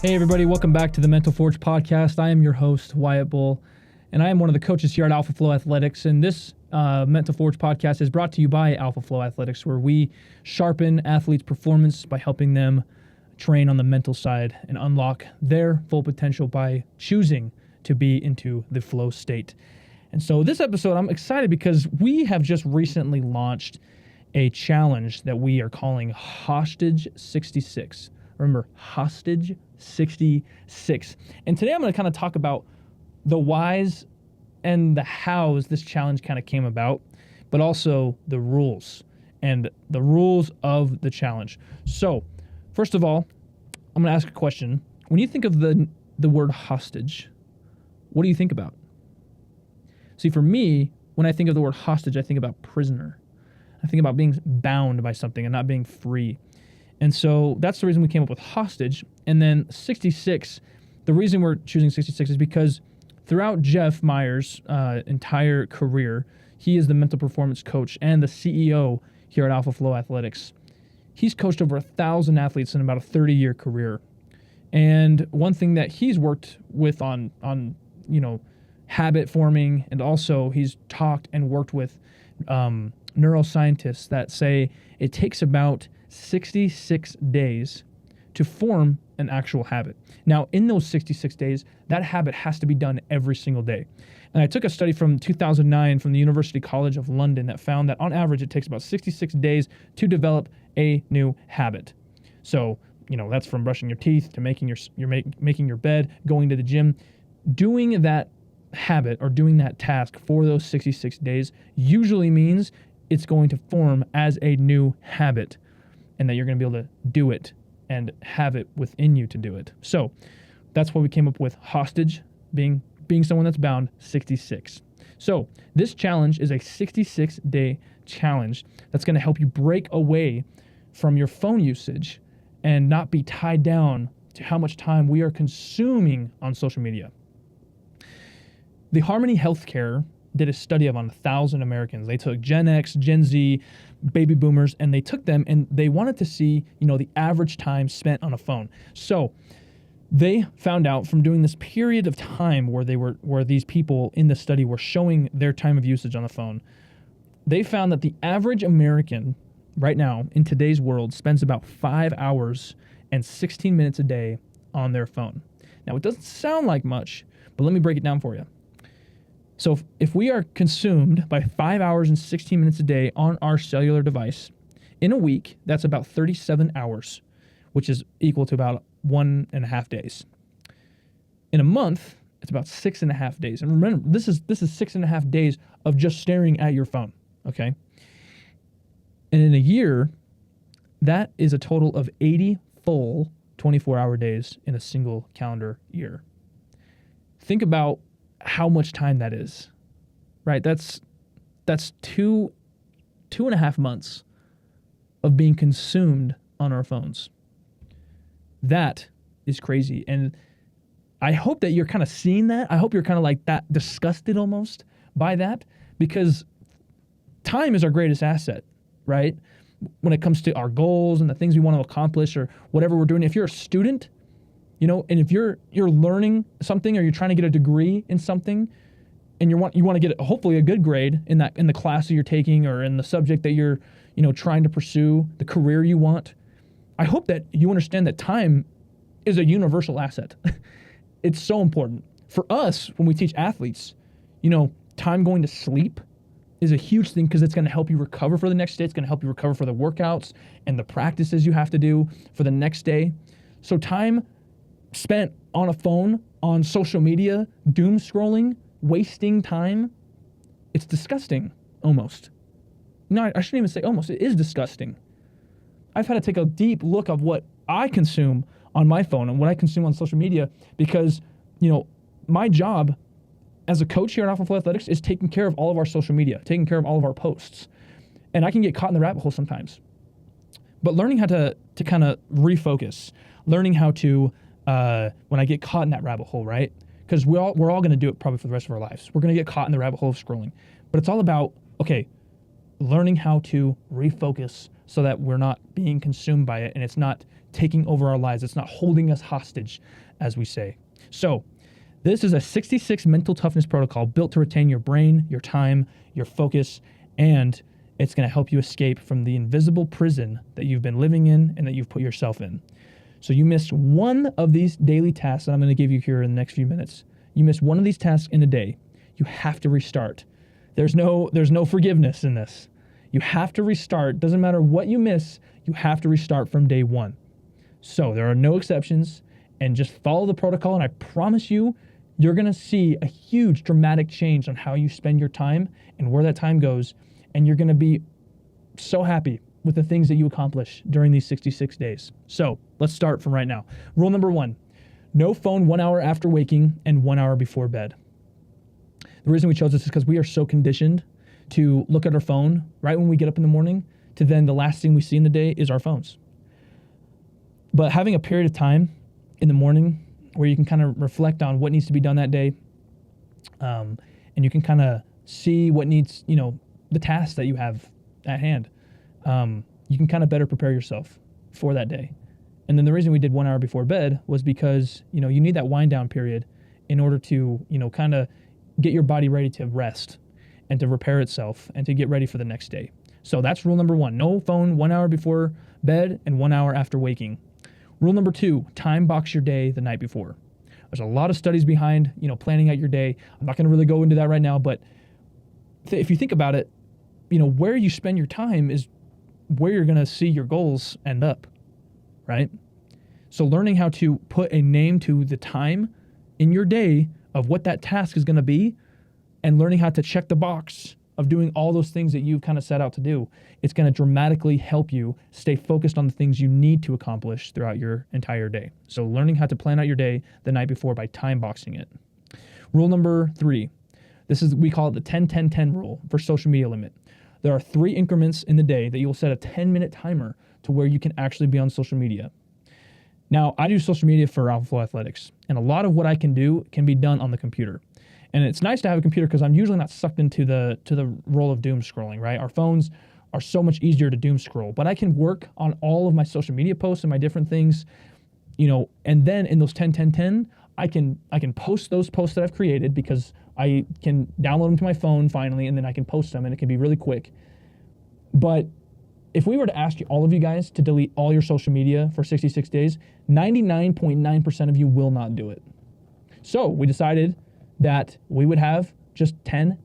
Hey everybody, welcome back to the Mental Forge podcast. I am your host, Wyatt Bull, and I am one of the coaches here at Alpha Flow Athletics. And this Mental Forge podcast is brought to you by Alpha Flow Athletics, where we sharpen athletes' performance by helping them train on the mental side and unlock their full potential by choosing to be into the flow state. And so this episode, I'm excited because we have just recently launched a challenge that we are calling Hostage 66. Remember, Hostage 66. And today I'm going to kind of talk about the whys and the hows this challenge kind of came about, but also the rules and the rules of the challenge. So, first of all, I'm going to ask a question. When you think of the word hostage, what do you think about? See, for me, when I think of the word hostage, I think about prisoner. I think about being bound by something and not being free. And so that's the reason we came up with hostage. And then 66, the reason we're choosing 66 is because throughout Jeff Meyer's entire career, he is the mental performance coach and the CEO here at Alpha Flow Athletics. He's coached over 1,000 athletes in about a 30-year career. And one thing that he's worked with on habit forming, and also he's talked and worked with neuroscientists that say it takes about 66 days to form an actual habit. Now, in those 66 days, that habit has to be done every single day. And I took a study from 2009 from the University College of London that found that on average, it takes about 66 days to develop a new habit. So, that's from brushing your teeth to making your bed, going to the gym. Doing that habit or doing that task for those 66 days usually means it's going to form as a new habit, and that you're going to be able to do it and have it within you to do it. So that's why we came up with hostage, being someone that's bound, 66. So this challenge is a 66-day challenge that's going to help you break away from your phone usage and not be tied down to how much time we are consuming on social media. The Harmony Healthcare did a study of 1,000 Americans. They took Gen X, Gen Z, baby boomers, and they took them and they wanted to see, the average time spent on a phone. So they found out from doing this period of time where these people in the study were showing their time of usage on the phone. They found that the average American right now in today's world spends about 5 hours and 16 minutes a day on their phone. Now, it doesn't sound like much, but let me break it down for you. So if we are consumed by 5 hours and 16 minutes a day on our cellular device, in a week, that's about 37 hours, which is equal to about 1.5 days. In a month, it's about 6.5 days. And remember, this is 6.5 days of just staring at your phone, okay? And in a year, that is a total of 80 full 24-hour days in a single calendar year. Think about how much time that is, right? That's 2.5 months of being consumed on our phones. That is crazy. And I hope that you're kind of seeing that. I hope you're kind of like that disgusted almost by that, because time is our greatest asset, right? When it comes to our goals and the things we want to accomplish or whatever we're doing. If you're a student, and if you're learning something or you're trying to get a degree in something and you want to get hopefully a good grade in the class that you're taking or in the subject that you're, trying to pursue, the career you want, I hope that you understand that time is a universal asset. It's so important. For us, when we teach athletes, time going to sleep is a huge thing because it's going to help you recover for the next day. It's going to help you recover for the workouts and the practices you have to do for the next day. So time spent on a phone, on social media, doom scrolling, wasting time, it's disgusting, almost. No, I shouldn't even say almost. It is disgusting. I've had to take a deep look of what I consume on my phone and what I consume on social media because, my job as a coach here at Alpha Flow Athletics is taking care of all of our social media, taking care of all of our posts. And I can get caught in the rabbit hole sometimes. But learning how to kind of refocus, learning how to when I get caught in that rabbit hole, right? Because we're all going to do it probably for the rest of our lives. We're going to get caught in the rabbit hole of scrolling. But it's all about, learning how to refocus so that we're not being consumed by it and it's not taking over our lives. It's not holding us hostage, as we say. So this is a 66 mental toughness protocol built to retain your brain, your time, your focus, and it's going to help you escape from the invisible prison that you've been living in and that you've put yourself in. So you missed one of these daily tasks that I'm going to give you here in the next few minutes. You missed one of these tasks in a day. You have to restart. There's no forgiveness in this. You have to restart. Doesn't matter what you miss, you have to restart from day one. So there are no exceptions, and just follow the protocol, and I promise you, you're going to see a huge dramatic change on how you spend your time and where that time goes, and you're going to be so happy with the things that you accomplish during these 66 days. So let's start from right now. Rule number 1, no phone 1 hour after waking and 1 hour before bed. The reason we chose this is because we are so conditioned to look at our phone right when we get up in the morning to then the last thing we see in the day is our phones. But having a period of time in the morning where you can kind of reflect on what needs to be done that day, and you can kind of see what needs, the tasks that you have at hand, you can kind of better prepare yourself for that day. And then the reason we did 1 hour before bed was because, you need that wind down period in order to, kind of get your body ready to rest and to repair itself and to get ready for the next day. So that's rule number 1, no phone 1 hour before bed and 1 hour after waking. Rule number 2, time box your day the night before. There's a lot of studies behind, planning out your day. I'm not going to really go into that right now, but if you think about it, where you spend your time is where you're going to see your goals end up, right? So learning how to put a name to the time in your day of what that task is going to be and learning how to check the box of doing all those things that you've kind of set out to do, it's going to dramatically help you stay focused on the things you need to accomplish throughout your entire day. So learning how to plan out your day the night before by time boxing it. Rule number 3, we call it the 10-10-10 rule for social media limit. There are 3 increments in the day that you will set a 10-minute timer to where you can actually be on social media. Now, I do social media for Alphaflow Athletics, and a lot of what I can do can be done on the computer. And it's nice to have a computer because I'm usually not sucked into the role of doom scrolling, right? Our phones are so much easier to doom scroll, but I can work on all of my social media posts and my different things, and then in those 10-10-10, I can post those posts that I've created because I can download them to my phone finally, and then I can post them, and it can be really quick. But if we were to ask all of you guys to delete all your social media for 66 days, 99.9% of you will not do it. So we decided that we would have just 10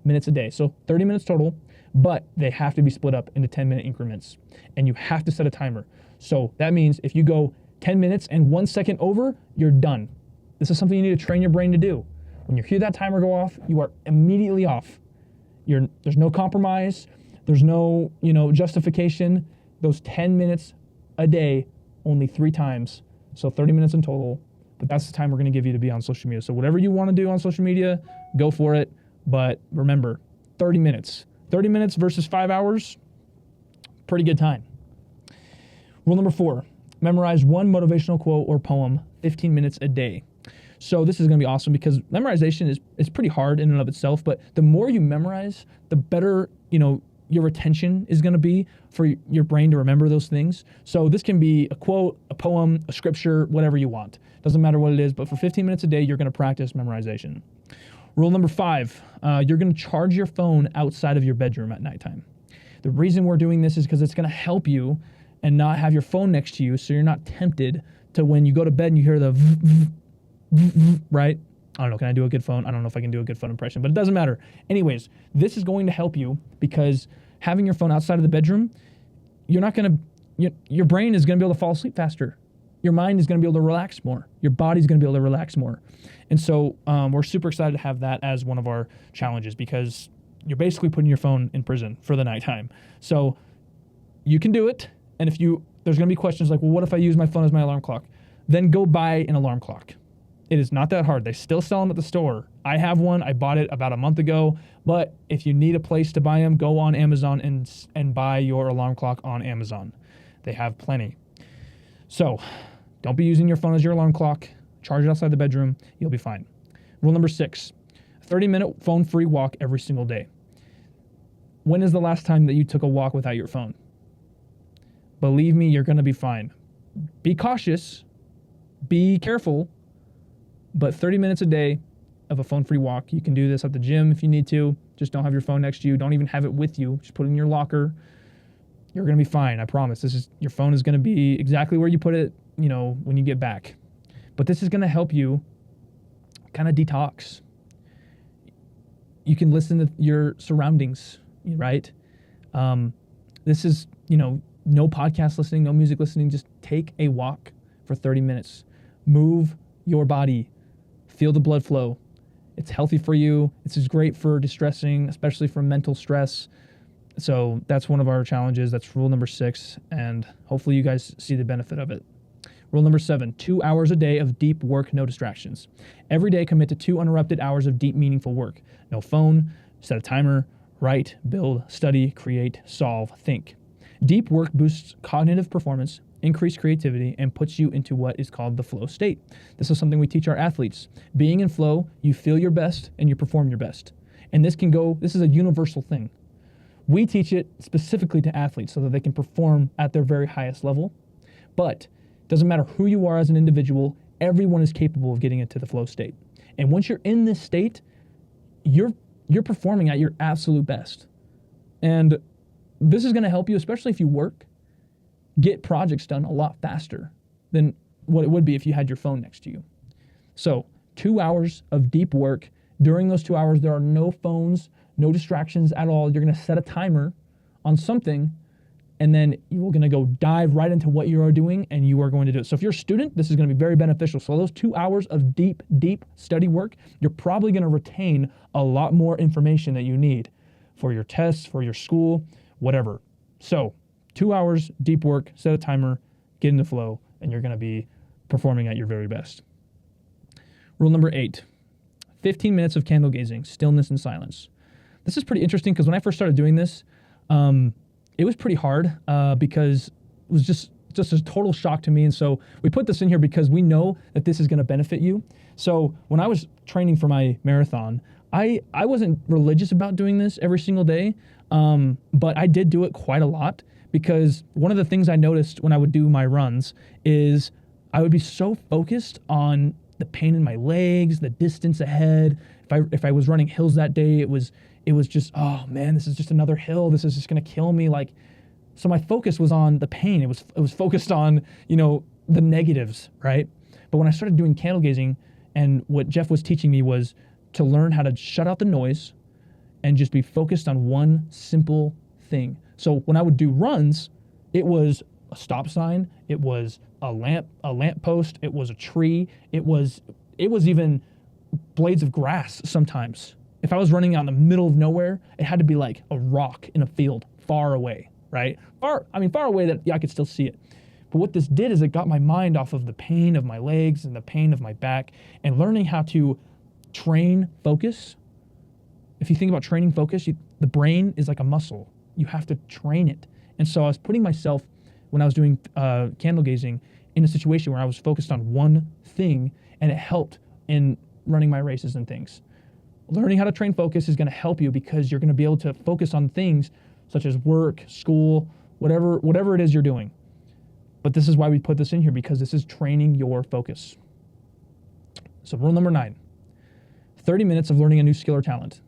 minutes a day. So 30 minutes total, but they have to be split up into 10-minute increments. And you have to set a timer. So that means if you go 10 minutes and 1 second over, you're done. This is something you need to train your brain to do. When you hear that timer go off, you are immediately off. There's no compromise. There's no, justification. Those 10 minutes a day, only 3 times. So 30 minutes in total. But that's the time we're going to give you to be on social media. So whatever you want to do on social media, go for it. But remember, 30 minutes. 30 minutes versus 5 hours, pretty good time. Rule number 4, memorize 1 motivational quote or poem 15 minutes a day. So this is going to be awesome because memorization is pretty hard in and of itself, but the more you memorize, the better, your retention is going to be for your brain to remember those things. So this can be a quote, a poem, a scripture, whatever you want. Doesn't matter what it is, but for 15 minutes a day, you're going to practice memorization. Rule number 5, you're going to charge your phone outside of your bedroom at nighttime. The reason we're doing this is because it's going to help you and not have your phone next to you so you're not tempted to when you go to bed and you hear the right? I don't know, can I do a good phone? I don't know if I can do a good phone impression, but it doesn't matter. Anyways, this is going to help you because having your phone outside of the bedroom, your brain is going to be able to fall asleep faster. Your mind is going to be able to relax more. Your body's going to be able to relax more. And so we're super excited to have that as one of our challenges because you're basically putting your phone in prison for the nighttime. So you can do it. And there's going to be questions like, well, what if I use my phone as my alarm clock? Then go buy an alarm clock. It is not that hard. They still sell them at the store. I have one. I bought it about a month ago. But if you need a place to buy them, go on Amazon and buy your alarm clock on Amazon. They have plenty. So don't be using your phone as your alarm clock. Charge it outside the bedroom. You'll be fine. Rule number 6, 30-minute phone-free walk every single day. When is the last time that you took a walk without your phone? Believe me, you're going to be fine. Be cautious, be careful, but 30 minutes a day of a phone-free walk. You can do this at the gym if you need to. Just don't have your phone next to you. Don't even have it with you. Just put it in your locker. You're going to be fine, I promise. Your phone is going to be exactly where you put it, when you get back. But this is going to help you kind of detox. You can listen to your surroundings, right? This is, no podcast listening, no music listening. Just take a walk for 30 minutes. Move your body. Feel the blood flow. It's healthy for you. This is great for distressing, especially from mental stress. So that's one of our challenges. That's rule number 6. And hopefully you guys see the benefit of it. Rule number 7, 2 hours a day of deep work, no distractions. Every day commit to 2 uninterrupted hours of deep, meaningful work. No phone, set a timer, write, build, study, create, solve, think. Deep work boosts cognitive performance, increase creativity, and puts you into what is called the flow state. This is something we teach our athletes. Being in flow, you feel your best and you perform your best. And this is a universal thing. We teach it specifically to athletes so that they can perform at their very highest level. But it doesn't matter who you are as an individual, everyone is capable of getting into the flow state. And once you're in this state, you're performing at your absolute best. And this is going to help you, especially if you work, get projects done a lot faster than what it would be if you had your phone next to you. So 2 hours of deep work. During those 2 hours, there are no phones, no distractions at all. You're going to set a timer on something, and then you're going to go dive right into what you are doing, and you are going to do it. So if you're a student, this is going to be very beneficial. So those 2 hours of deep study work, you're probably going to retain a lot more information that you need for your tests, for your school, whatever. So 2 hours, deep work, set a timer, get into flow, and you're going to be performing at your very best. Rule number 8, 15 minutes of candle gazing, stillness and silence. This is pretty interesting because when I first started doing this, it was pretty hard because it was just a total shock to me. And so we put this in here because we know that this is going to benefit you. So when I was training for my marathon, I wasn't religious about doing this every single day, but I did do it quite a lot because one of the things I noticed when I would do my runs is I would be so focused on the pain in my legs, the distance ahead. If I was running hills that day, it was just, oh man, this is just another hill. This is just going to kill me. So my focus was on the pain. It was focused on, the negatives, right? But when I started doing candle gazing, and what Jeff was teaching me was to learn how to shut out the noise and just be focused on one simple thing. So when I would do runs, it was a stop sign, it was a lamp post, it was a tree, it was even blades of grass sometimes. If I was running out in the middle of nowhere, it had to be like a rock in a field far away, right? Far away that I could still see it. But what this did is it got my mind off of the pain of my legs and the pain of my back, and learning how to train focus. If you think about training focus, the brain is like a muscle. You have to train it. And so I was putting myself, when I was doing candle gazing, in a situation where I was focused on one thing, and it helped in running my races and things. Learning how to train focus is going to help you because you're going to be able to focus on things such as work, school, whatever it is you're doing. But this is why we put this in here, because this is training your focus. So rule number 9, 30 minutes of learning a new skill or talent.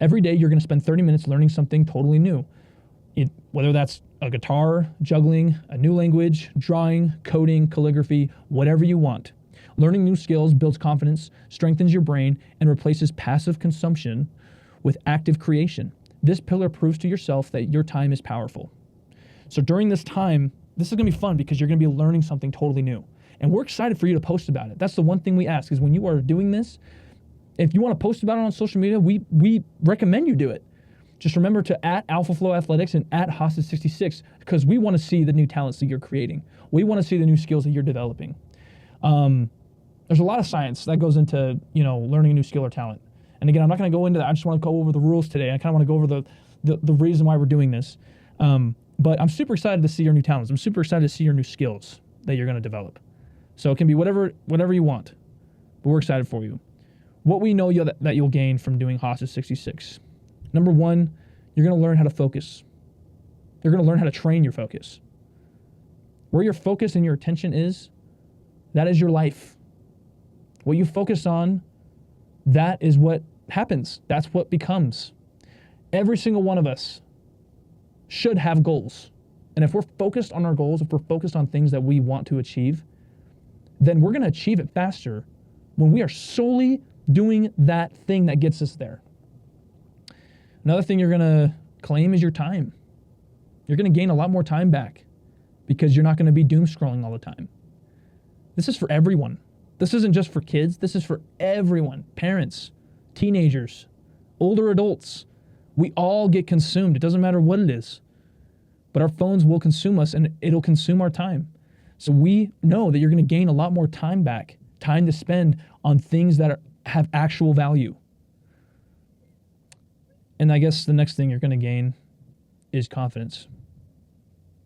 Every day you're going to spend 30 minutes learning something totally new. Whether that's a guitar, juggling, a new language, drawing, coding, calligraphy, whatever you want. Learning new skills builds confidence, strengthens your brain, and replaces passive consumption with active creation. This pillar proves to yourself that your time is powerful. So during this time, this is going to be fun because you're going to be learning something totally new. And we're excited for you to post about it. That's the one thing we ask is when you are doing this, if you want to post about it on social media, we recommend you do it. Just remember to @AlphaFlowAthletics and @Hostage66 because we want to see the new talents that you're creating. We want to see the new skills that you're developing. There's a lot of science that goes into, learning a new skill or talent. And again, I'm not going to go into that. I just want to go over the rules today. I kind of want to go over the reason why we're doing this. But I'm super excited to see your new talents. I'm super excited to see your new skills that you're going to develop. So it can be whatever you want, but we're excited for you. What we know that you'll gain from doing Hostage 66. Number 1, you're going to learn how to focus. You're going to learn how to train your focus. Where your focus and your attention is, that is your life. What you focus on, that is what happens. That's what becomes. Every single one of us should have goals. And if we're focused on our goals, if we're focused on things that we want to achieve, then we're going to achieve it faster when we are solely doing that thing that gets us there. Another thing you're going to claim is your time. You're going to gain a lot more time back because you're not going to be doom scrolling all the time. This is for everyone. This isn't just for kids. This is for everyone. Parents, teenagers, older adults. We all get consumed. It doesn't matter what it is. But our phones will consume us and it'll consume our time. So we know that you're going to gain a lot more time back, time to spend on things that have actual value. And I guess the next thing you're going to gain is confidence.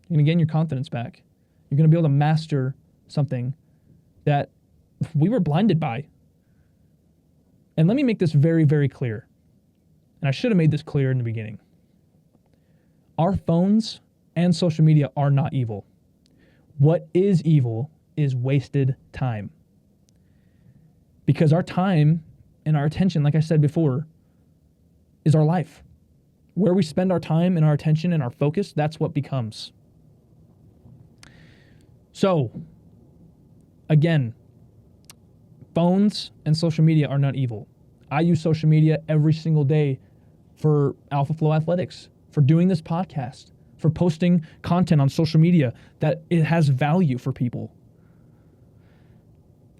You're going to gain your confidence back. You're going to be able to master something that we were blinded by. And let me make this very, very clear. And I should have made this clear in the beginning. Our phones and social media are not evil. What is evil is wasted time. Because our time and our attention, like I said before, is our life. Where we spend our time and our attention and our focus, that's what becomes. So, again, phones and social media are not evil. I use social media every single day for Alpha Flow Athletics, for doing this podcast, for posting content on social media that it has value for people.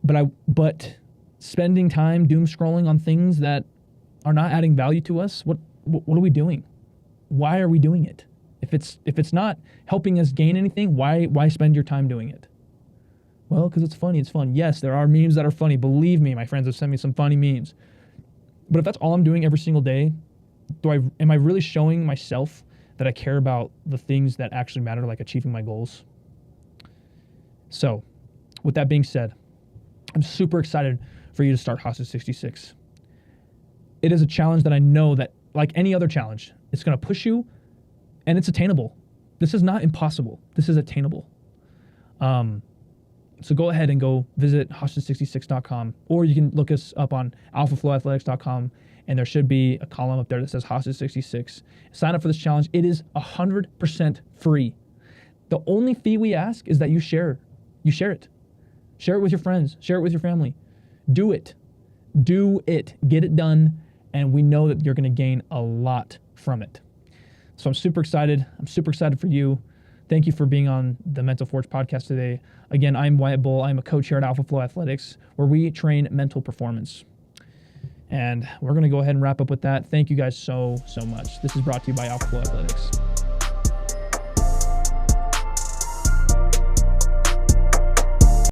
But spending time doom scrolling on things that are not adding value to us, what are we doing? Why are we doing it? If it's not helping us gain anything, why spend your time doing it? Well, because it's funny. It's fun. Yes, there are memes that are funny. Believe me, my friends have sent me some funny memes. But if that's all I'm doing every single day, am I really showing myself that I care about the things that actually matter, like achieving my goals? So, with that being said, I'm super excited for you to start Hostage 66. It is a challenge that I know that, like any other challenge, it's going to push you, and it's attainable. This is not impossible. This is attainable. So go ahead and go visit hostage66.com, or you can look us up on alphaflowathletics.com, and there should be a column up there that says Hostage 66. Sign up for this challenge. It is 100% free. The only fee we ask is that you share it. Share it with your friends. Share it with your family. Do it. Do it. Get it done, and we know that you're going to gain a lot from it. So I'm super excited. I'm super excited for you. Thank you for being on the Mental Forge podcast today. Again, I'm Wyatt Bull. I'm a coach here at Alpha Flow Athletics, where we train mental performance. And we're going to go ahead and wrap up with that. Thank you guys so much. This is brought to you by Alpha Flow Athletics.